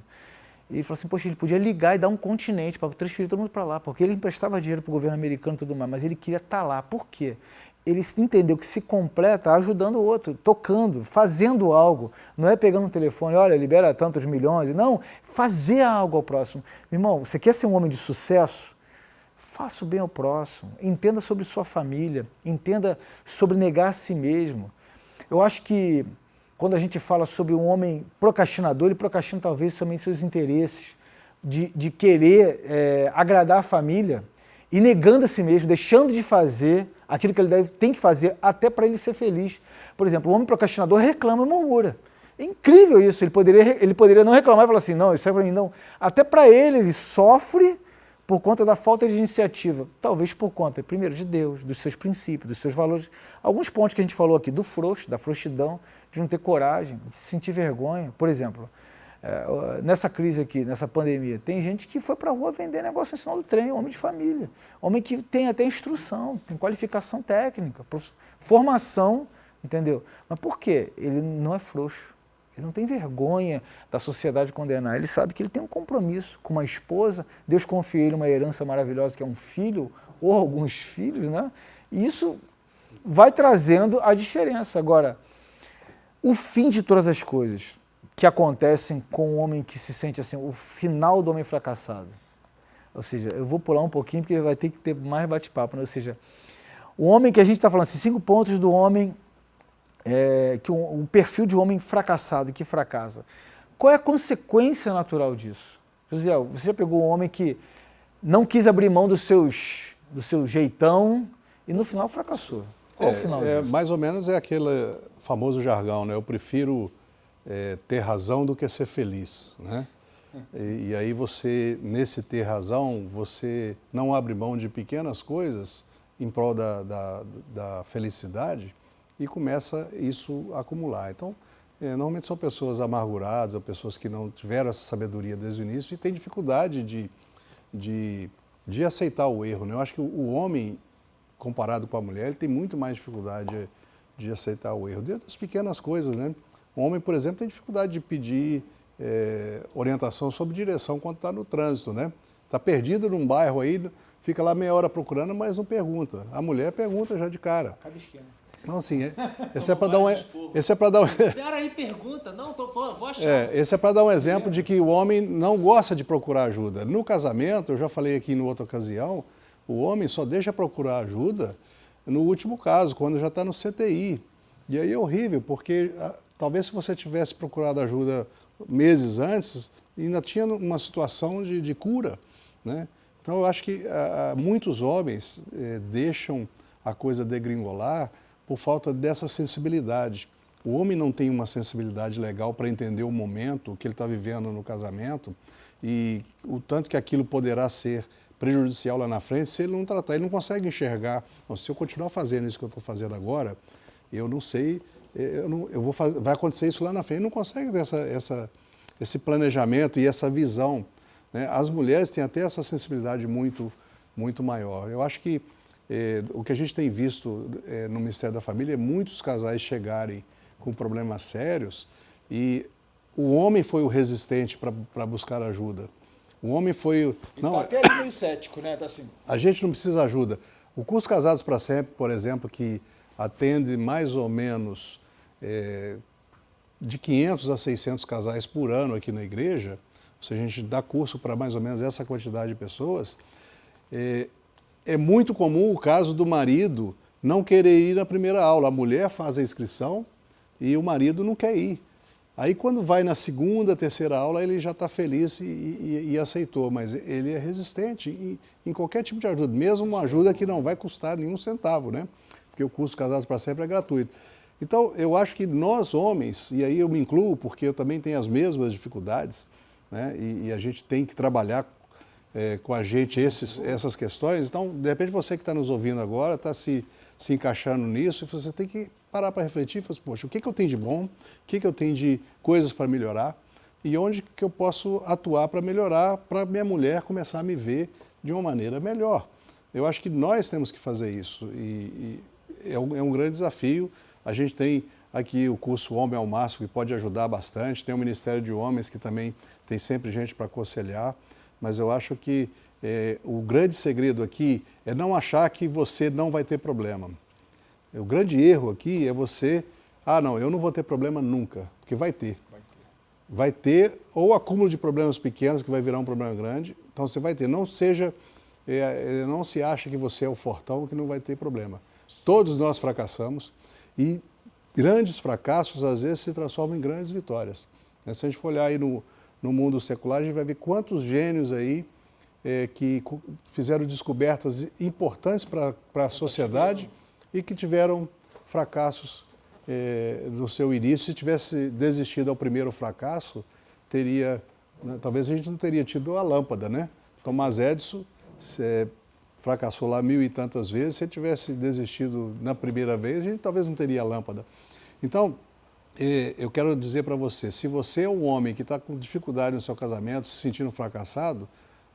S1: E ele falou assim, poxa, ele podia ligar e dar um continente para transferir todo mundo para lá, porque ele emprestava dinheiro para o governo americano e tudo mais, mas ele queria estar lá. Por quê? Ele entendeu que se completa ajudando o outro, tocando, fazendo algo. Não é pegando um telefone, olha, libera tantos milhões. Não, fazer algo ao próximo. Meu irmão, você quer ser um homem de sucesso? Faça o bem ao próximo. Entenda sobre sua família. Entenda sobre negar a si mesmo. Eu acho que quando a gente fala sobre um homem procrastinador, ele procrastina talvez também seus interesses, de querer agradar a família e negando a si mesmo, deixando de fazer aquilo que ele tem que fazer até para ele ser feliz. Por exemplo, o homem procrastinador reclama e murmura. É incrível isso, ele poderia não reclamar e falar assim, não, isso é para mim, não. Até para ele sofre por conta da falta de iniciativa, talvez por conta, primeiro, de Deus, dos seus princípios, dos seus valores. Alguns pontos que a gente falou aqui, do frouxo, da frouxidão, de não ter coragem, de sentir vergonha. Por exemplo, nessa crise aqui, nessa pandemia, tem gente que foi para a rua vender negócio em sinal do trem, homem de família, homem que tem até instrução, tem qualificação técnica, formação, entendeu? Mas por quê? Ele não é frouxo. Ele não tem vergonha da sociedade condenar. Ele sabe que ele tem um compromisso com uma esposa. Deus confia a ele uma herança maravilhosa, que é um filho ou alguns filhos, né? E isso vai trazendo a diferença. Agora, o fim de todas as coisas que acontecem com o homem que se sente assim, o final do homem fracassado. Ou seja, eu vou pular um pouquinho porque vai ter que ter mais bate-papo, né? Ou seja, o homem que a gente está falando, assim, 5 pontos do homem, que um perfil de homem fracassado, que fracassa. Qual é a consequência natural disso? Josiel, você já pegou um homem que não quis abrir mão do seu jeitão e no final fracassou. Qual o final disso?
S2: Mais ou menos é aquele famoso jargão, né? Eu prefiro ter razão do que ser feliz, né? E aí você, nesse ter razão, você não abre mão de pequenas coisas em prol da felicidade e começa isso a acumular. Então, normalmente são pessoas amarguradas ou pessoas que não tiveram essa sabedoria desde o início e têm dificuldade de aceitar o erro, né? Eu acho que o homem, comparado com a mulher, ele tem muito mais dificuldade de aceitar o erro, dentro das pequenas coisas, né? O homem, por exemplo, tem dificuldade de pedir orientação sobre direção quando está no trânsito, né? Está perdido num bairro aí, fica lá meia hora procurando, mas não pergunta. A mulher pergunta já de cara.
S1: Cada esquina.
S2: Não, assim, esse é para dar um... Esse é para dar um...
S4: Espera aí, pergunta. Não, vou achar.
S2: Esse é para dar um exemplo de que o homem não gosta de procurar ajuda. No casamento, eu já falei aqui em outra ocasião, o homem só deixa procurar ajuda no último caso, quando já está no CTI. E aí é horrível, porque talvez se você tivesse procurado ajuda meses antes, ainda tinha uma situação de cura, né? Então eu acho que muitos homens deixam a coisa degringolar por falta dessa sensibilidade. O homem não tem uma sensibilidade legal para entender o momento que ele está vivendo no casamento e o tanto que aquilo poderá ser prejudicial lá na frente se ele não tratar. Ele não consegue enxergar, se eu continuar fazendo isso que eu estou fazendo agora, eu não sei, vai acontecer isso lá na frente. Ele não consegue ter esse planejamento e essa visão, né? As mulheres têm até essa sensibilidade muito, muito maior. Eu acho que o que a gente tem visto no Ministério da Família é muitos casais chegarem com problemas sérios e o homem foi o resistente para buscar ajuda. O homem foi...
S1: Não, tá até ali meio cético, né? Tá assim.
S2: A gente não precisa de ajuda. O curso Casados para Sempre, por exemplo, que atende mais ou menos de 500 a 600 casais por ano aqui na igreja, se a gente dá curso para mais ou menos essa quantidade de pessoas, é muito comum o caso do marido não querer ir na primeira aula. A mulher faz a inscrição e o marido não quer ir. Aí quando vai na segunda, terceira aula, ele já está feliz e aceitou, mas ele é resistente em qualquer tipo de ajuda, mesmo uma ajuda que não vai custar nenhum centavo, né? Porque o curso Casados para Sempre é gratuito. Então, eu acho que nós homens, e aí eu me incluo porque eu também tenho as mesmas dificuldades, né? E a gente tem que trabalhar com a gente essas questões. Então, de repente, você que está nos ouvindo agora está se encaixando nisso e você tem que parar para refletir e falar assim, poxa, o que eu tenho de bom, o que eu tenho de coisas para melhorar e onde que eu posso atuar para melhorar, para minha mulher começar a me ver de uma maneira melhor. Eu acho que nós temos que fazer isso e é um grande desafio. A gente tem aqui o curso Homem ao Máximo, que pode ajudar bastante, tem o Ministério de Homens, que também tem sempre gente para aconselhar, mas eu acho que o grande segredo aqui é não achar que você não vai ter problema. O grande erro aqui é você, não, eu não vou ter problema nunca, porque vai ter. Vai ter ou acúmulo de problemas pequenos que vai virar um problema grande, então você vai ter. Não se acha que você é o fortão que não vai ter problema. Todos nós fracassamos e grandes fracassos às vezes se transformam em grandes vitórias. Se a gente for olhar aí no mundo secular, a gente vai ver quantos gênios aí que fizeram descobertas importantes para a sociedade e que tiveram fracassos no seu início. Se tivesse desistido ao primeiro fracasso, talvez a gente não teria tido a lâmpada, né? Thomas Edison fracassou lá 1000 e tantas vezes. Se ele tivesse desistido na primeira vez, a gente talvez não teria a lâmpada. Então, eu quero dizer para você, se você é um homem que está com dificuldade no seu casamento, se sentindo fracassado,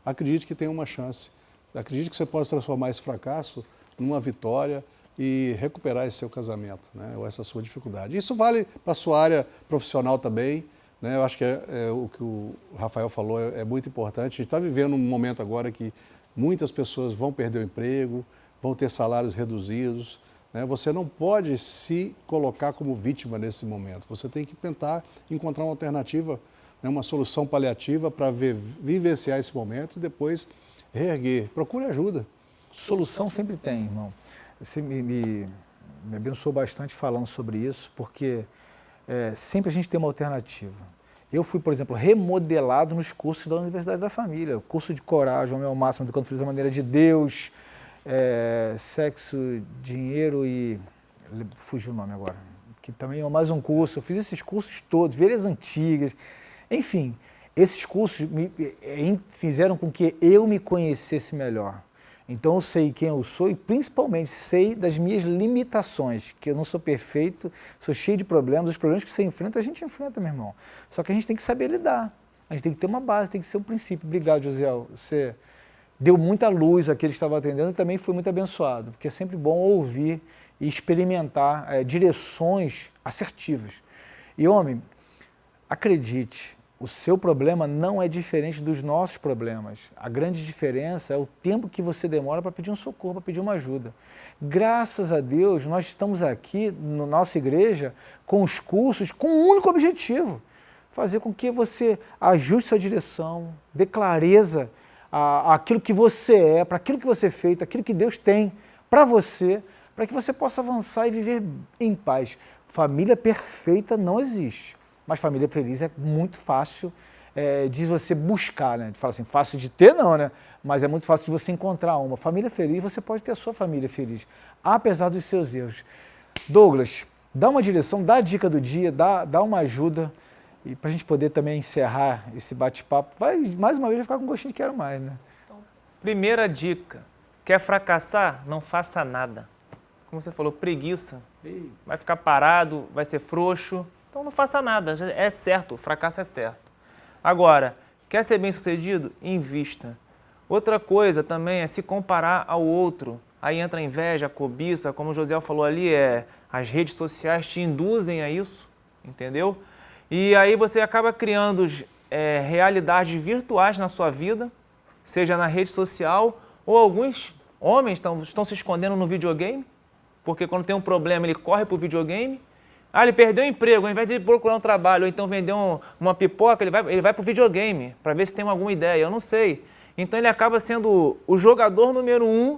S2: acredite que tem uma chance. Acredite que você pode transformar esse fracasso numa vitória e recuperar esse seu casamento, né? Ou essa sua dificuldade. Isso vale para a sua área profissional também, né? Eu acho que o que o Rafael falou é muito importante. A gente está vivendo um momento agora que muitas pessoas vão perder o emprego, vão ter salários reduzidos, né? Você não pode se colocar como vítima nesse momento. Você tem que tentar encontrar uma alternativa, né? Uma solução paliativa para vivenciar esse momento e depois reerguer. Procure ajuda.
S1: Solução sempre tem, irmão. Você me abençoou bastante falando sobre isso, porque sempre a gente tem uma alternativa. Eu fui, por exemplo, remodelado nos cursos da Universidade da Família, o curso de coragem, Homem ao Máximo, Educando Filhos da Maneira de Deus, sexo, dinheiro e... fugiu o nome agora, que também é mais um curso. Eu fiz esses cursos todos, velhas antigas, enfim, esses cursos fizeram com que eu me conhecesse melhor. Então eu sei quem eu sou e principalmente sei das minhas limitações, que eu não sou perfeito, sou cheio de problemas, os problemas que você enfrenta, a gente enfrenta, meu irmão. Só que a gente tem que saber lidar, a gente tem que ter uma base, tem que ser um princípio. Obrigado, Josiel, você deu muita luz àquele que estava atendendo e também foi muito abençoado, porque é sempre bom ouvir e experimentar direções assertivas. E homem, acredite, o seu problema não é diferente dos nossos problemas. A grande diferença é o tempo que você demora para pedir um socorro, para pedir uma ajuda. Graças a Deus, nós estamos aqui na nossa igreja com os cursos com um único objetivo: fazer com que você ajuste sua direção, dê clareza àquilo que você é, para aquilo que você é feito, aquilo que Deus tem para você, para que você possa avançar e viver em paz. Família perfeita não existe. Mas família feliz é muito fácil de você buscar, né? De falar assim, fácil de ter não, né? Mas é muito fácil de você encontrar uma. Família feliz, você pode ter a sua família feliz, apesar dos seus erros. Douglas, dá uma direção, dá a dica do dia, dá uma ajuda, e para a gente poder também encerrar esse bate-papo. Mais uma vez, vai ficar com gostinho de quero mais, né?
S3: Então, primeira dica, quer fracassar? Não faça nada. Como você falou, preguiça. Vai ficar parado, vai ser frouxo. Então não faça nada, é certo, o fracasso é certo. Agora, quer ser bem-sucedido? Invista. Outra coisa também é se comparar ao outro. Aí entra a inveja, a cobiça, como o Josiel falou ali, as redes sociais te induzem a isso, entendeu? E aí você acaba criando realidades virtuais na sua vida, seja na rede social, ou alguns homens estão se escondendo no videogame, porque quando tem um problema ele corre para o videogame. Ele perdeu o emprego, ao invés de procurar um trabalho ou então vender uma pipoca, ele vai para o videogame, para ver se tem alguma ideia, eu não sei. Então ele acaba sendo o jogador número 1,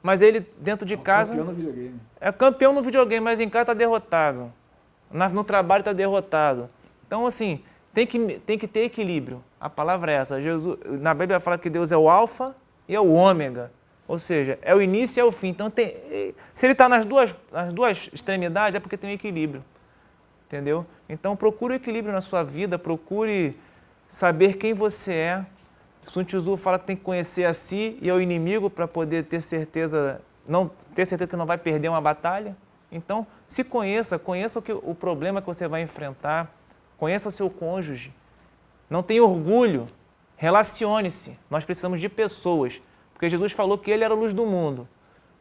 S3: mas ele dentro de casa...
S1: Campeão no videogame.
S3: É campeão no videogame, mas em casa está derrotado. No trabalho está derrotado. Então assim, tem que ter equilíbrio. A palavra é essa. Jesus, na Bíblia fala que Deus é o alfa e é o ômega. Ou seja, é o início e é o fim. Então, se ele está nas duas extremidades, é porque tem um equilíbrio. Entendeu? Então, procure o equilíbrio na sua vida, procure saber quem você é. Sun Tzu fala que tem que conhecer a si e ao inimigo para poder ter certeza que não vai perder uma batalha. Então, se conheça o problema que você vai enfrentar, conheça o seu cônjuge. Não tenha orgulho, relacione-se. Nós precisamos de pessoas, porque Jesus falou que ele era a luz do mundo,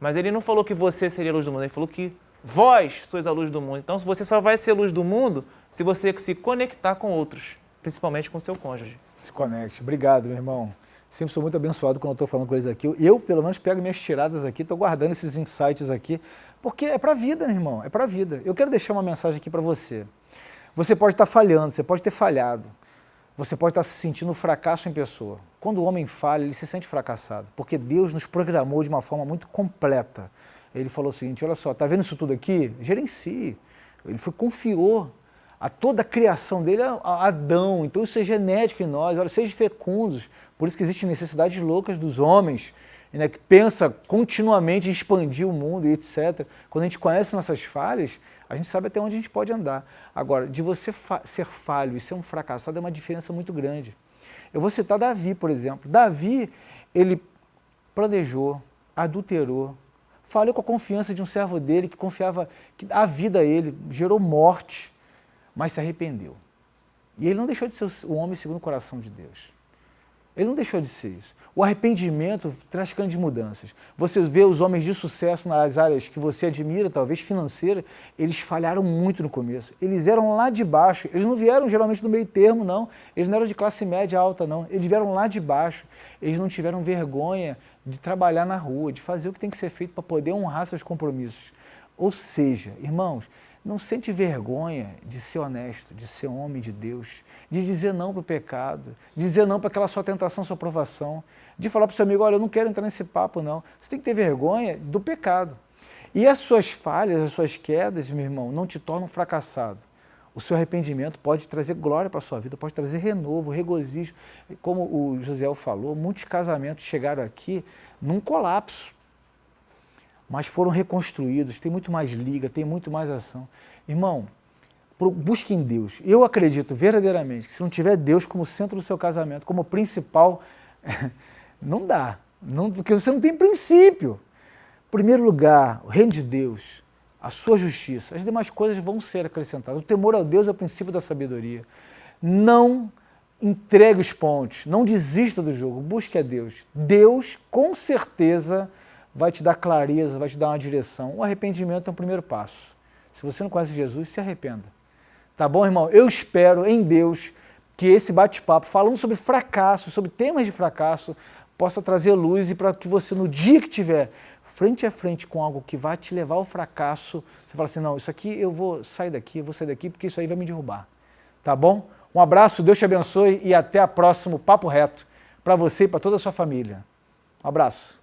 S3: mas ele não falou que você seria a luz do mundo, ele falou que vós sois a luz do mundo. Então, você só vai ser luz do mundo se você se conectar com outros, principalmente com o seu cônjuge.
S1: Se conecte. Obrigado, meu irmão. Sempre sou muito abençoado quando eu estou falando com eles aqui. Eu, pelo menos, pego minhas tiradas aqui, estou guardando esses insights aqui, porque é para a vida, meu irmão, é para a vida. Eu quero deixar uma mensagem aqui para você. Você pode estar falhando, você pode ter falhado, você pode estar se sentindo um fracasso em pessoa. Quando o homem falha, ele se sente fracassado, porque Deus nos programou de uma forma muito completa. Ele falou o seguinte, olha só, está vendo isso tudo aqui? Gerencie. Ele confiou a toda a criação dele a Adão, então isso é genético em nós, olha, sejam fecundos. Por isso que existem necessidades loucas dos homens, né, que pensa continuamente em expandir o mundo e etc. Quando a gente conhece nossas falhas, a gente sabe até onde a gente pode andar. Agora, de você ser falho e ser um fracassado é uma diferença muito grande. Eu vou citar Davi, por exemplo. Davi, ele planejou, adulterou, falhou com a confiança de um servo dele que confiava que a vida a ele, gerou morte, mas se arrependeu. E ele não deixou de ser o homem segundo o coração de Deus. Ele não deixou de ser isso. O arrependimento traz grandes mudanças. Você vê os homens de sucesso nas áreas que você admira, talvez financeira, eles falharam muito no começo. Eles eram lá de baixo, eles não vieram geralmente do meio termo, não. Eles não eram de classe média alta, não. Eles vieram lá de baixo. Eles não tiveram vergonha de trabalhar na rua, de fazer o que tem que ser feito para poder honrar seus compromissos. Ou seja, irmãos, não sente vergonha de ser honesto, de ser homem de Deus, de dizer não para o pecado, de dizer não para aquela sua tentação, sua provação, de falar para o seu amigo, olha, eu não quero entrar nesse papo não. Você tem que ter vergonha do pecado. E as suas falhas, as suas quedas, meu irmão, não te tornam fracassado. O seu arrependimento pode trazer glória para a sua vida, pode trazer renovo, regozijo. Como o Josiel falou, muitos casamentos chegaram aqui num colapso, mas foram reconstruídos, tem muito mais liga, tem muito mais ação. Irmão, busque em Deus. Eu acredito verdadeiramente que se não tiver Deus como centro do seu casamento, como principal, não dá, porque você não tem princípio. Em primeiro lugar, o reino de Deus, a sua justiça, as demais coisas vão ser acrescentadas. O temor a Deus é o princípio da sabedoria. Não entregue os pontos, não desista do jogo, busque a Deus. Deus, com certeza, vai te dar clareza, vai te dar uma direção. O arrependimento é o primeiro passo. Se você não conhece Jesus, se arrependa. Tá bom, irmão? Eu espero em Deus que esse bate-papo, falando sobre fracasso, sobre temas de fracasso, possa trazer luz e para que você, no dia que tiver frente a frente com algo que vai te levar ao fracasso, você fala assim, não, isso aqui eu vou sair daqui, porque isso aí vai me derrubar. Tá bom? Um abraço, Deus te abençoe e até a próximo Papo Reto para você e para toda a sua família. Um abraço.